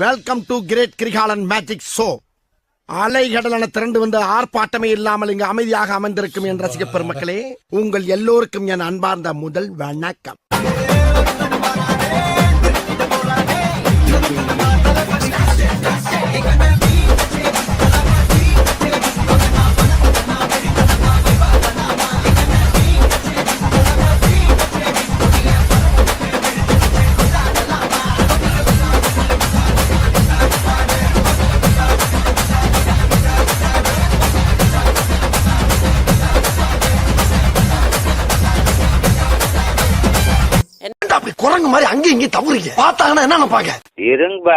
Welcome to great Krikalan magic show. அலைகடலான திரண்டு வந்து ஆர்ப்பாட்டமே இல்லாமல் இங்கு அமைதியாக அமைந்திருக்கும் என் ரசிக பெருமக்களே, உங்கள் எல்லோருக்கும் என் அன்பார்ந்த முதல் வணக்கம். குரங்கு மாதிரி அங்க இங்க தவறீங்க பார்த்தாங்கன்னா என்ன நினைப்பாங்க? இருங்க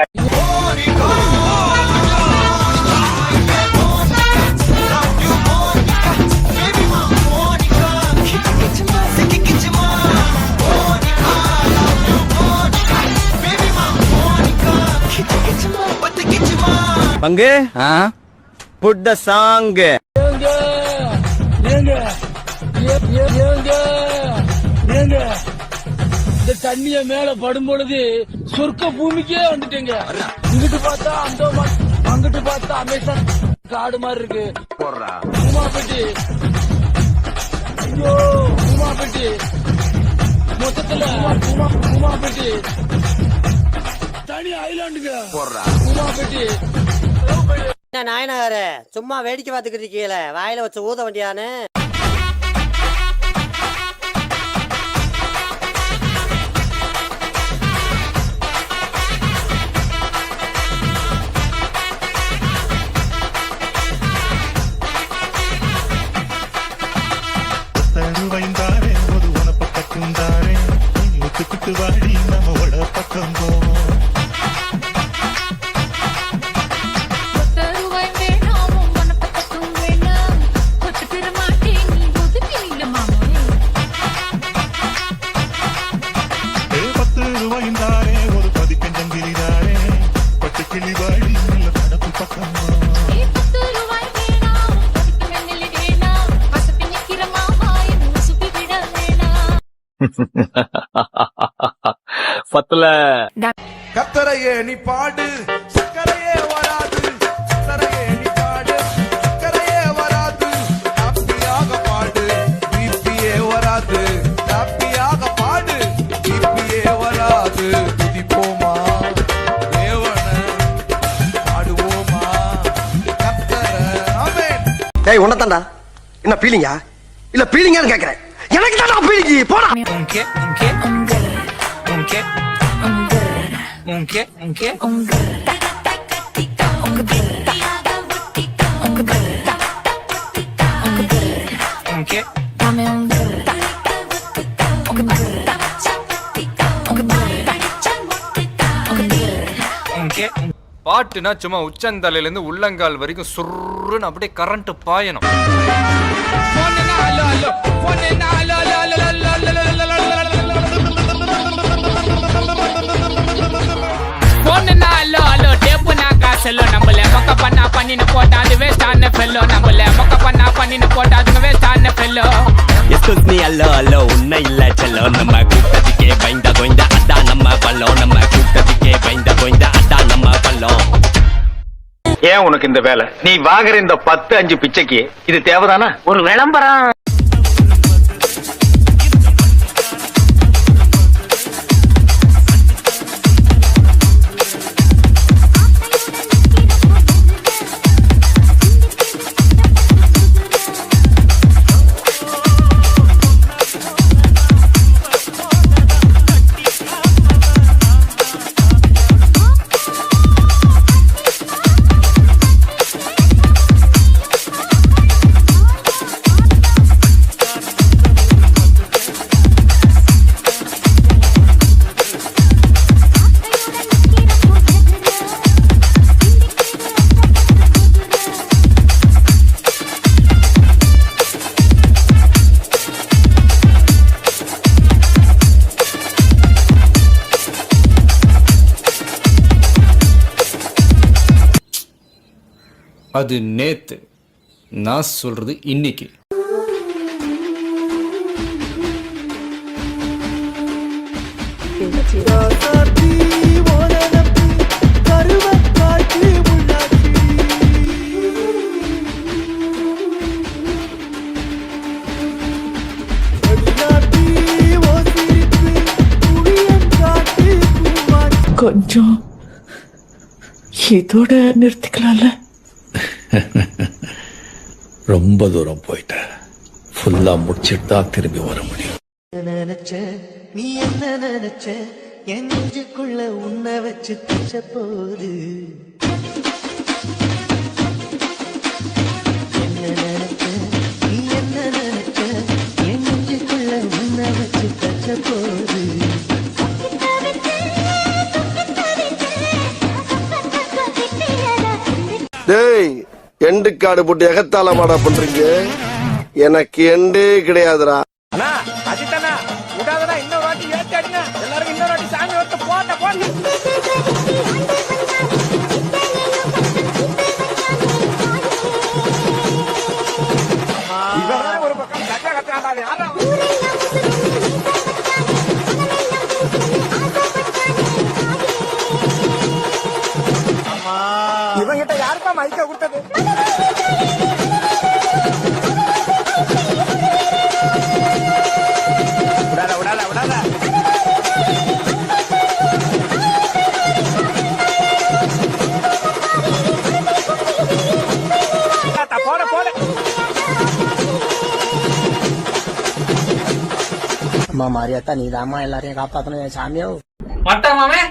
பங்கு புட் த சாங். இந்த தண்ணிய மேல படும் பொழுது சொர்க்க பூமிக்கே வந்துட்டீங்க. இங்கிட்டு பார்த்தா அந்தோமான், அங்கிட்டு பார்த்தா அமேசான் காடு மாதிரி இருக்கு. உமாபெட்டி, ஐயோ உமாபெட்டி, மொத்தத்துல உமாபெட்டி தனி ஐலாண்டுங்க. உமாபெட்டி நாயனகார சும்மா வேடிக்கை பார்த்துக்கிட்டு இருக்கீங்களே, வாயில வச்சு ஊத வண்டியானு. வாடி நம்மோட பக்கம் போ. ஒரு பதிக்கஞ்சங்கிரிதாரே பட்டு கிளி வாடி நல்ல கடப்பு பக்கம் போ. பத்தல கத்தரையே நீ பாடு, சக்கரையே வராது. கத்தரையே நீ பாடு, சக்கரையே வராது. ஹாப்பியாக பாடு, பிபியே வராது. ஹாப்பியாக பாடு, பிபியே வராது. துதிப்போமா தேவன, பாடுவோமா கத்தர. ஆமென். டேய் உன்னதான்டா என்ன பீலிங்கா இல்ல பீலிங்கான்னு கேக்குறேன். எனக்கு தான் பீலிங்கி போடா. பாட்டுனா சும்மா உச்சந்தலையில இருந்து உள்ளங்கால் வரைக்கும் சுருன்னு அப்படியே கரண்ட் பாயணும். நம்மள மொக்க பண்ணா பண்ணின்னு போட்டா அது வேஸ்டான ஃபெல்லோ. நம்மள மொக்க பண்ணா பண்ணின்னு போட்டா அது வேஸ்டான ஃபெல்லோ. எஸ்கூஸ் மீ அல்லோ அல்லோ உன்ன இல்ல செல்லோ. நம்ம கூட்டத்துக்கே பயந்த கோய்ந்த அதான் நம்ம பல்லோம். நம்ம கூட்டத்துக்கே பயந்த கோய்ந்த அதான் நம்ம பல்லோம். ஏன் உனக்கு இந்த வேலை? நீ வாங்குற இந்த 10-5 பிச்சைக்கு இது தேவைதானா? ஒரு விளம்பரம். அது நேத்து, நான் சொல்றது இன்னைக்கு. ராசாத்தி ஓரனப்பி கரு கொஞ்சம் இதோட நிறுத்திக்கலாம்ல? ரொம்ப தூரம் போயிட்ட. ஃபுல்லா முடிச்சிட்டு தான் திரும்பி வர முடியும். நினைச்ச நீ என்ன நினைச்ச என் நெஞ்சுக்குள்ள உன்னை வச்சு தச்ச போது என்ன நினைச்ச நீ என்ன நினைச்ச என் நெஞ்சுக்குள்ள உன்னை வச்சு தச்ச போது டேய் எண்டு காடு போட்டு எகத்தால மாடா பண்றீங்க. எனக்கு எண்டே கிடையாதுடா. அண்ணா அஜித்தண்ணா விடாதடா, இன்னொரு வாட்டி ஏத்தி அடிங்க. எல்லாரும் இன்னொரு வாட்டி சாமி வரட்டு போட்ட போட்டு. இவன் ஒரு பக்கம் கட்ட கட்டாடாது யாரா இவங்கிட்ட யாருப்பா மைக்க கொடுத்தது? விடாத விடாத விடாத. போட போட. அம்மா மாரியாத்தா நீ தாம்மா எல்லாரையும் காப்பாத்தணும் சாமியோ. மட்டமாமே